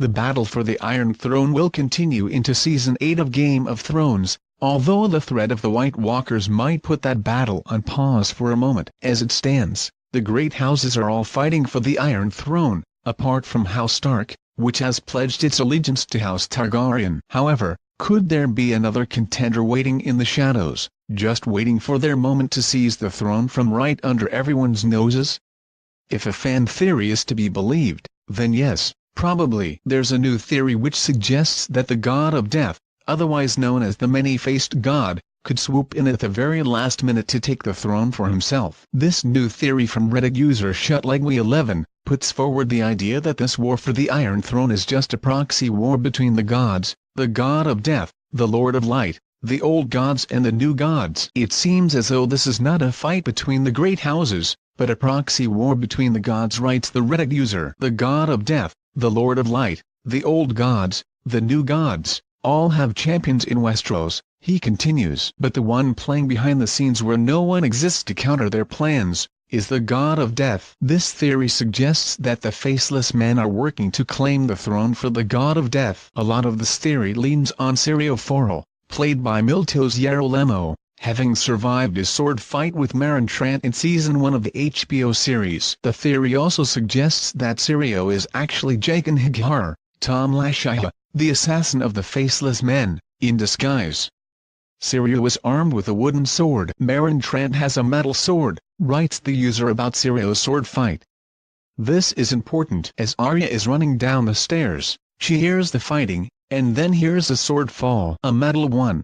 The battle for the Iron Throne will continue into Season 8 of Game of Thrones, although the threat of the White Walkers might put that battle on pause for a moment. As it stands, the great houses are all fighting for the Iron Throne, apart from House Stark, which has pledged its allegiance to House Targaryen. However, could there be another contender waiting in the shadows, just waiting for their moment to seize the throne from right under everyone's noses? If a fan theory is to be believed, then yes, probably. There's a new theory which suggests that the God of Death, otherwise known as the Many-Faced God, could swoop in at the very last minute to take the throne for himself. This new theory from Reddit user ShutLegwe11 puts forward the idea that this war for the Iron Throne is just a proxy war between the gods, the God of Death, the Lord of Light, the old gods and the new gods. It seems as though this is not a fight between the great houses, but a proxy war between the gods, writes the Reddit user. The God of Death, the Lord of Light, the old gods, the new gods, all have champions in Westeros, he continues. But the one playing behind the scenes where no one exists to counter their plans, is the God of Death. This theory suggests that the Faceless Men are working to claim the throne for the God of Death. A lot of this theory leans on Syrio Forel, played by Miltos Yarolemo, having survived his sword fight with Meryn Trant in Season 1 of the HBO series. The theory also suggests that Syrio is actually Jaqen H'ghar, Tom Lashia, the assassin of the Faceless Men, in disguise. Syrio is armed with a wooden sword. Meryn Trant has a metal sword, writes the user about Syrio's sword fight. This is important as Arya is running down the stairs. She hears the fighting, and then hears a sword fall, a metal one.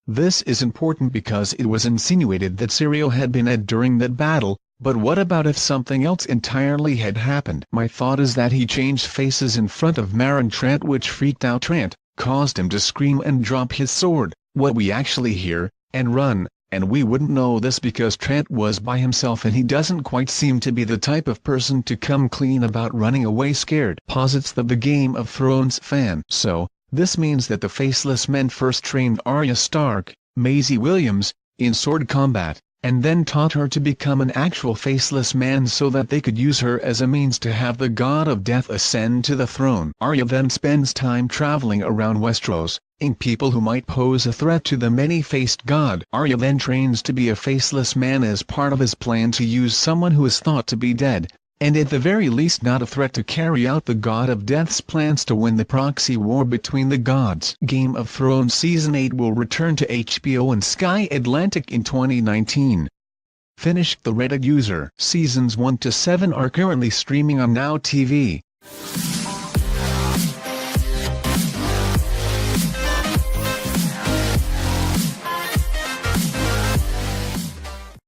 This is important because it was insinuated that Syrio had been dead during that battle, but what about if something else entirely had happened? My thought is that he changed faces in front of Meryn Trant, which freaked out Trant, caused him to scream and drop his sword, what we actually hear, and run, and we wouldn't know this because Trant was by himself and he doesn't quite seem to be the type of person to come clean about running away scared, posits the Game of Thrones fan. So, this means that the Faceless Men first trained Arya Stark, Maisie Williams, in sword combat, and then taught her to become an actual Faceless Man so that they could use her as a means to have the God of Death ascend to the throne. Arya then spends time traveling around Westeros, in people who might pose a threat to the Many-Faced God. Arya then trains to be a Faceless Man as part of his plan to use someone who is thought to be dead, and at the very least not a threat, to carry out the God of Death's plans to win the proxy war between the gods. Game of Thrones Season 8 will return to HBO and Sky Atlantic in 2019. Finished the Reddit user. Seasons 1 to 7 are currently streaming on Now TV.